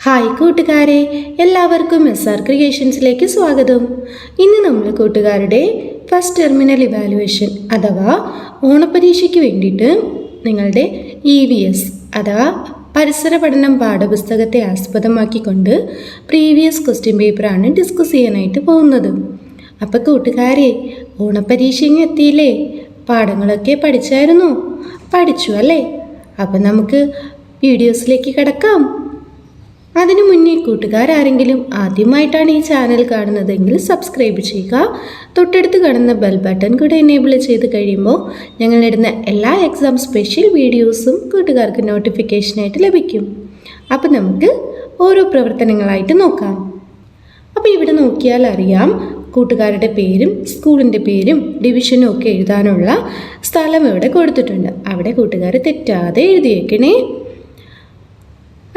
Hi കൂട്ടുകാരെ, എല്ലാവർക്കും SR ക്രിയേഷൻസിലേക്ക് സ്വാഗതം. ഇന്ന് നമ്മൾ കൂട്ടുകാരുടെ ഫസ്റ്റ് ടെർമിനൽ ഇവാലുവേഷൻ അഥവാ ഓണപ്പരീക്ഷയ്ക്ക് വേണ്ടിയിട്ട് നിങ്ങളുടെ EVS അഥവാ പരിസര പഠനം പാഠപുസ്തകത്തെ ആസ്പദമാക്കിക്കൊണ്ട് പ്രീവിയസ് ക്വസ്റ്റ്യൻ പേപ്പറാണ് ഡിസ്കസ് ചെയ്യാനായിട്ട് പോകുന്നത്. അപ്പോൾ കൂട്ടുകാരെ, ഓണപ്പരീക്ഷ എത്തിയില്ലേ? പാഠങ്ങളൊക്കെ പഠിച്ചായിരുന്നോ? പഠിച്ചു അല്ലേ? അപ്പം നമുക്ക് വീഡിയോസിലേക്ക് കിടക്കാം. അതിനു മുന്നേ കൂട്ടുകാരാരെങ്കിലും ആദ്യമായിട്ടാണ് ഈ ചാനൽ കാണുന്നതെങ്കിൽ സബ്സ്ക്രൈബ് ചെയ്യുക. തൊട്ടടുത്ത് കാണുന്ന ബെൽ ബട്ടൺ കൂടെ എനേബിൾ ചെയ്ത് കഴിയുമ്പോൾ ഞങ്ങളിടുന്ന എല്ലാ എക്സാം സ്പെഷ്യൽ വീഡിയോസും കൂട്ടുകാർക്ക് നോട്ടിഫിക്കേഷനായിട്ട് ലഭിക്കും. അപ്പോൾ നമുക്ക് ഓരോ പ്രവർത്തനങ്ങളായിട്ട് നോക്കാം. അപ്പോൾ ഇവിടെ നോക്കിയാൽ അറിയാം, കൂട്ടുകാരുടെ പേരും സ്കൂളിൻ്റെ പേരും ഡിവിഷനും ഒക്കെ എഴുതാനുള്ള സ്ഥലം ഇവിടെ കൊടുത്തിട്ടുണ്ട്. അവിടെ കൂട്ടുകാർ തെറ്റാതെ എഴുതിയേക്കണേ.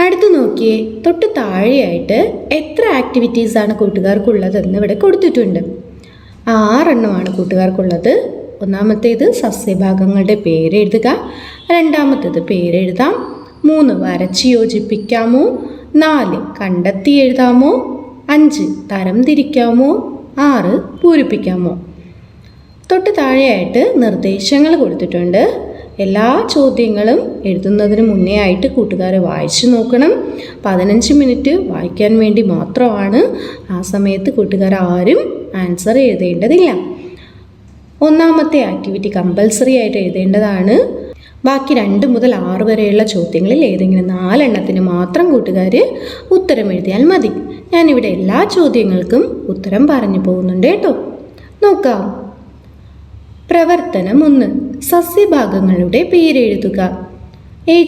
അടുത്ത് നോക്കിയേ, തൊട്ട് താഴെയായിട്ട് എത്ര ആക്ടിവിറ്റീസാണ് കൂട്ടുകാർക്കുള്ളതെന്ന് ഇവിടെ കൊടുത്തിട്ടുണ്ട്. 6 എണ്ണമാണ് കൂട്ടുകാർക്കുള്ളത്. ഒന്നാമത്തേത് സസ്യഭാഗങ്ങളുടെ പേരെഴുതുക, രണ്ടാമത്തേത് പേരെഴുതാം, 3 വരച്ച് യോജിപ്പിക്കാമോ, 4 കണ്ടെത്തി എഴുതാമോ, 5 തരം തിരിക്കാമോ, 6 പൂരിപ്പിക്കാമോ. തൊട്ട് താഴെയായിട്ട് നിർദ്ദേശങ്ങൾ കൊടുത്തിട്ടുണ്ട്. എല്ലാ ചോദ്യങ്ങളും എഴുതുന്നതിന് മുന്നേ ആയിട്ട് കൂട്ടുകാർ വായിച്ചു നോക്കണം. 15 മിനിറ്റ് വായിക്കാൻ വേണ്ടി മാത്രമാണ്. ആ സമയത്ത് കൂട്ടുകാർ ആരും ആൻസർ എഴുതേണ്ടതില്ല. ഒന്നാമത്തെ ആക്ടിവിറ്റി കമ്പൽസറി ആയിട്ട് എഴുതേണ്ടതാണ്. ബാക്കി 2 മുതൽ 6 വരെയുള്ള ചോദ്യങ്ങളിൽ ഏതെങ്കിലും 4 എണ്ണത്തിന് മാത്രം കൂട്ടുകാർ ഉത്തരം എഴുതിയാൽ മതി. ഞാനിവിടെ എല്ലാ ചോദ്യങ്ങൾക്കും ഉത്തരം പറഞ്ഞു പോകുന്നുണ്ട് കേട്ടോ. നോക്കാം. പ്രവർത്തനം 1, സസ്യഭാഗങ്ങളുടെ പേരെഴുതുക.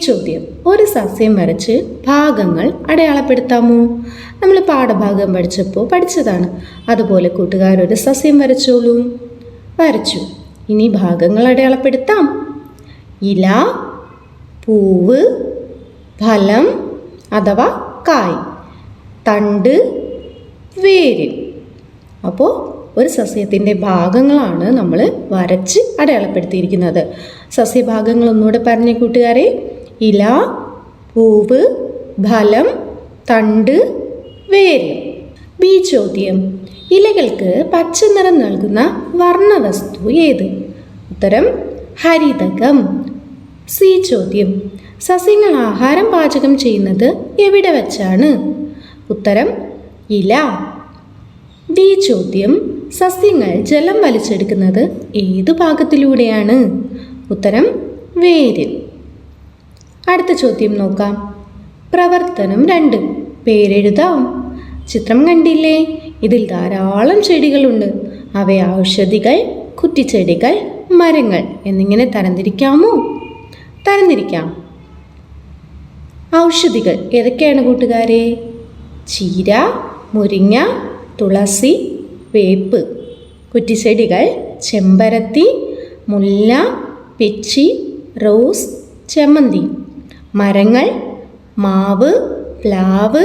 ചോദ്യം, ഒരു സസ്യം വരച്ച് ഭാഗങ്ങൾ അടയാളപ്പെടുത്താമോ? നമ്മൾ പാഠഭാഗം പഠിച്ചതാണ്. അതുപോലെ കൂട്ടുകാരൊരു സസ്യം വരച്ചോളൂ. വരച്ചു. ഇനി ഭാഗങ്ങൾ അടയാളപ്പെടുത്താം. ഇല, പൂവ്, ഫലം അഥവാ കായ്, തണ്ട്, വേര്. അപ്പോൾ ഒരു സസ്യത്തിൻ്റെ ഭാഗങ്ങളാണ് നമ്മൾ വരച്ച് അടയാളപ്പെടുത്തിയിരിക്കുന്നത്. സസ്യഭാഗങ്ങൾ ഒന്നുകൂടെ പറഞ്ഞ കൂട്ടുകാരെ: ഇല, പൂവ്, ഫലം, തണ്ട്, വേര്. ബി ചോദ്യം, ഇലകൾക്ക് പച്ച നിറം നൽകുന്ന വർണ്ണവസ്തു ഏത്? ഉത്തരം ഹരിതകം. സി ചോദ്യം, സസ്യങ്ങൾ ആഹാരം പാചകം ചെയ്യുന്നത് എവിടെ വച്ചാണ്? ഉത്തരം ഇല. ഡി ചോദ്യം, സസ്യങ്ങൾ ജലം വലിച്ചെടുക്കുന്നത് ഏതു ഭാഗത്തിലൂടെയാണ്? ഉത്തരം വേരിൽ. അടുത്ത ചോദ്യം നോക്കാം. പ്രവർത്തനം 2, പേരെഴുതാം. ചിത്രം കണ്ടില്ലേ? ഇതിൽ ധാരാളം ചെടികളുണ്ട്. അവയെ ഔഷധികൾ, കുറ്റിച്ചെടികൾ, മരങ്ങൾ എന്നിങ്ങനെ തരംതിരിക്കാമോ? തരംതിരിക്കാം. ഔഷധികൾ ഏതൊക്കെയാണ് കൂട്ടുകാരെ? ചീര, മുരിങ്ങ, തുളസി, വേപ്പ്. കുറ്റിച്ചെടികൾ ചെമ്പരത്തി, മുല്ല, പിച്ചി, റോസ്, ചെമ്മന്തി. മരങ്ങൾ മാവ്, പ്ലാവ്,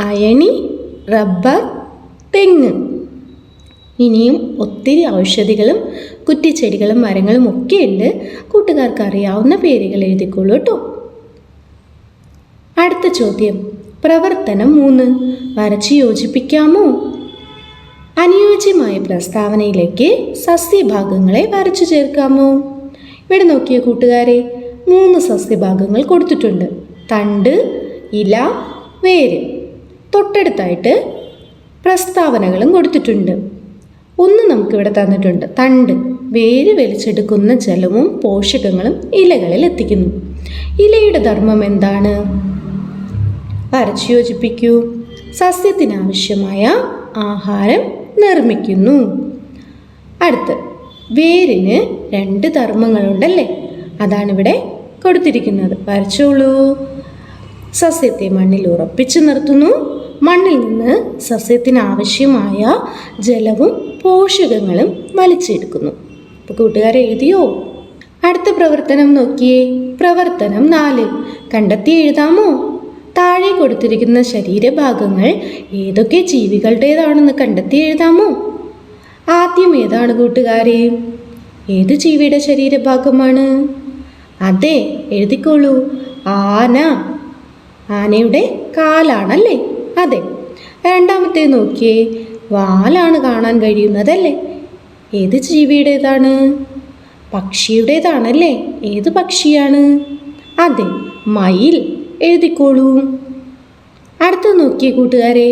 അയണി, റബ്ബർ, തെങ്ങ്. ഇനിയും ഒത്തിരി ഔഷധികളും കുറ്റിച്ചെടികളും മരങ്ങളും ഒക്കെ ഉണ്ട്. കൂട്ടുകാർക്ക് അറിയാവുന്ന പേരുകൾ എഴുതിക്കോളൂ കേട്ടോ. അടുത്ത ചോദ്യം, പ്രവർത്തനം 3, വരച്ച് യോജിപ്പിക്കാമോ? അനുയോജ്യമായ പ്രസ്താവനയിലേക്ക് സസ്യഭാഗങ്ങളെ വരച്ചു ചേർക്കാമോ? ഇവിടെ നോക്കിയ കൂട്ടുകാരെ, 3 സസ്യഭാഗങ്ങൾ കൊടുത്തിട്ടുണ്ട്. തണ്ട്, ഇല, വേര്. തൊട്ടടുത്തായിട്ട് പ്രസ്താവനകളും കൊടുത്തിട്ടുണ്ട്. ഒന്ന് നമുക്കിവിടെ തന്നിട്ടുണ്ട്. തണ്ട്, വേര് വലിച്ചെടുക്കുന്ന ജലവും പോഷകങ്ങളും ഇലകളിൽ എത്തിക്കുന്നു. ഇലയുടെ ധർമ്മം എന്താണ്? വരച്ചു യോജിപ്പിക്കൂ. സസ്യത്തിനാവശ്യമായ ആഹാരം നിർമ്മിക്കുന്നു. അടുത്ത് വേരിന് 2 ധർമ്മങ്ങളുണ്ടല്ലേ? അതാണിവിടെ കൊടുത്തിരിക്കുന്നത്. വരച്ചോളൂ. സസ്യത്തെ മണ്ണിൽ ഉറപ്പിച്ചു നിർത്തുന്നു. മണ്ണിൽ നിന്ന് സസ്യത്തിന് ആവശ്യമായ ജലവും പോഷകങ്ങളും വലിച്ചെടുക്കുന്നു. അപ്പോൾ കൂട്ടുകാരെ എഴുതിയോ? അടുത്ത പ്രവർത്തനം നോക്കിയേ. പ്രവർത്തനം 4, കണ്ടെത്തി എഴുതാമോ? താഴെ കൊടുത്തിരിക്കുന്ന ശരീരഭാഗങ്ങൾ ഏതൊക്കെ ജീവികളുടേതാണെന്ന് കണ്ടെത്തി എഴുതാമോ? ആദ്യം ഏതാണ് കൂട്ടുകാരെ? ഏത് ജീവിയുടെ ശരീരഭാഗമാണ്? അതെ, എഴുതിക്കോളൂ. ആന. ആനയുടെ കാലാണല്ലേ? അതെ. രണ്ടാമത്തെ നോക്കിയേ, വാലാണ് കാണാൻ കഴിയുന്നതല്ലേ? ഏത് ജീവിയുടേതാണ്? പക്ഷിയുടേതാണല്ലേ? ഏത് പക്ഷിയാണ്? അതെ, മയിൽ. എഴുതിക്കോളൂ. അടുത്ത നോക്കിയേ കൂട്ടുകാരെ,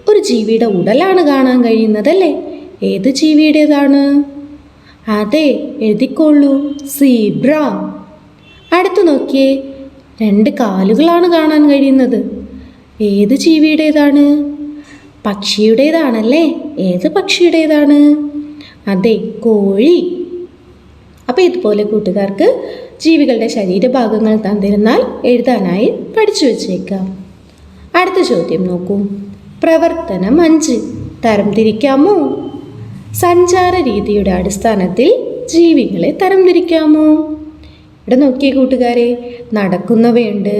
ഒരു ജീവിയുടെ ഉടലാണ് കാണാൻ കഴിയുന്നതല്ലേ? ഏത് ജീവിയുടേതാണ്? അതെ, എഴുതിക്കോളൂ. സീബ്ര. അടുത്ത് നോക്കിയേ, 2 കാലുകളാണ് കാണാൻ കഴിയുന്നത്. ഏത് ജീവിയുടേതാണ്? പക്ഷിയുടേതാണല്ലേ? ഏത് പക്ഷിയുടേതാണ്? അതെ, കോഴി. അപ്പോൾ ഇതുപോലെ കൂട്ടുകാർക്ക് ജീവികളുടെ ശരീരഭാഗങ്ങൾ തന്നിരുന്നാൽ എഴുതാനായി പഠിച്ചു വച്ചേക്കാം. അടുത്ത ചോദ്യം നോക്കൂ. പ്രവർത്തനം 5 തരംതിരിക്കാമോ? സഞ്ചാര രീതിയുടെ അടിസ്ഥാനത്തിൽ ജീവികളെ തരംതിരിക്കാമോ? ഇവിടെ നോക്കിയേ കൂട്ടുകാരെ, നടക്കുന്നവയുണ്ട്,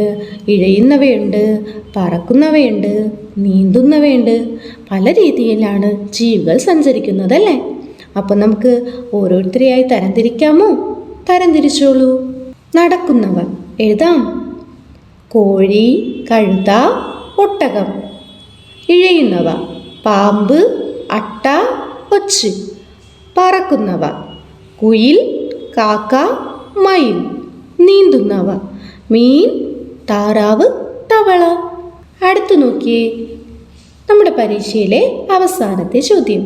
ഇഴയുന്നവയുണ്ട്, പറക്കുന്നവയുണ്ട്, നീന്തുന്നവയുണ്ട്. പല രീതിയിലാണ് ജീവികൾ സഞ്ചരിക്കുന്നതല്ലേ? അപ്പം നമുക്ക് ഓരോരുത്തരെയായി തരംതിരിക്കാമോ? തരംതിരിച്ചോളൂ. നടക്കുന്നവ എഴുതാം. കോഴി, കഴുത, ഒട്ടകം. ഇഴയുന്നവ പാമ്പ്, അട്ട, ഒച്ച്. പറക്കുന്നവ കുയിൽ, കാക്ക, മയിൽ. നീന്തുന്നവ മീൻ, താറാവ്, തവള. അടുത്തു നോക്കിയേ, നമ്മുടെ പരീക്ഷയിലെ അവസാനത്തെ ചോദ്യം.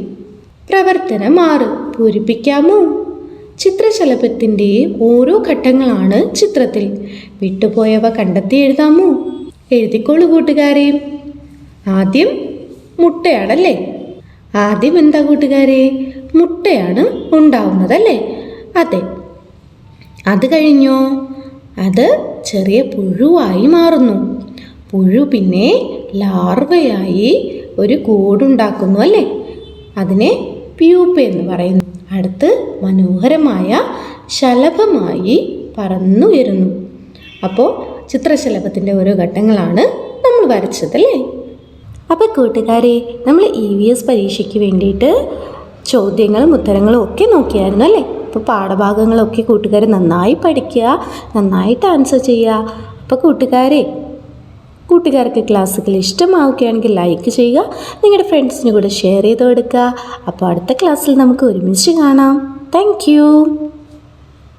പ്രവർത്തനം 6 പൂരിപ്പിക്കാമോ? ചിത്രശലഭത്തിൻ്റെ ഓരോ ഘട്ടങ്ങളാണ് ചിത്രത്തിൽ. വിട്ടുപോയവ കണ്ടെത്തി എഴുതാമോ? എഴുതിക്കോളൂ കൂട്ടുകാരെ. ആദ്യം മുട്ടയാണല്ലേ? ആദ്യം എന്താ കൂട്ടുകാരെ? മുട്ടയാണ് ഉണ്ടാവുന്നതല്ലേ? അതെ. അത് കഴിഞ്ഞോ? അത് ചെറിയ പുഴുവായി മാറുന്നു. പുഴു പിന്നെ ലാർവയായി ഒരു കൂടുണ്ടാക്കുന്നു അല്ലേ? അതിനെ പ്യൂപ്പ എന്ന് പറയുന്നു. അടുത്ത് മനോഹരമായ ശലഭമായി പറന്നുയരുന്നു. അപ്പോൾ ചിത്രശലഭത്തിൻ്റെ ഓരോ ഘട്ടങ്ങളാണ് നമ്മൾ വരച്ചതല്ലേ? അപ്പോൾ കൂട്ടുകാരെ, നമ്മൾ EVS പരീക്ഷയ്ക്ക് വേണ്ടിയിട്ട് ചോദ്യങ്ങളും ഉത്തരങ്ങളും ഒക്കെ നോക്കിയായിരുന്നു അല്ലേ? അപ്പോൾ പാഠഭാഗങ്ങളൊക്കെ കൂട്ടുകാർ നന്നായി പഠിക്കുക, നന്നായിട്ട് ആൻസർ ചെയ്യുക. അപ്പോൾ കൂട്ടുകാർക്ക് ക്ലാസ്സുകൾ ഇഷ്ടമാവുകയാണെങ്കിൽ ലൈക്ക് ചെയ്യുക, നിങ്ങളുടെ ഫ്രണ്ട്സിന് കൂടെ ഷെയർ ചെയ്ത് കൊടുക്കുക. അപ്പോൾ അടുത്ത ക്ലാസ്സിൽ നമുക്ക് ഒരുമിച്ച് കാണാം. താങ്ക്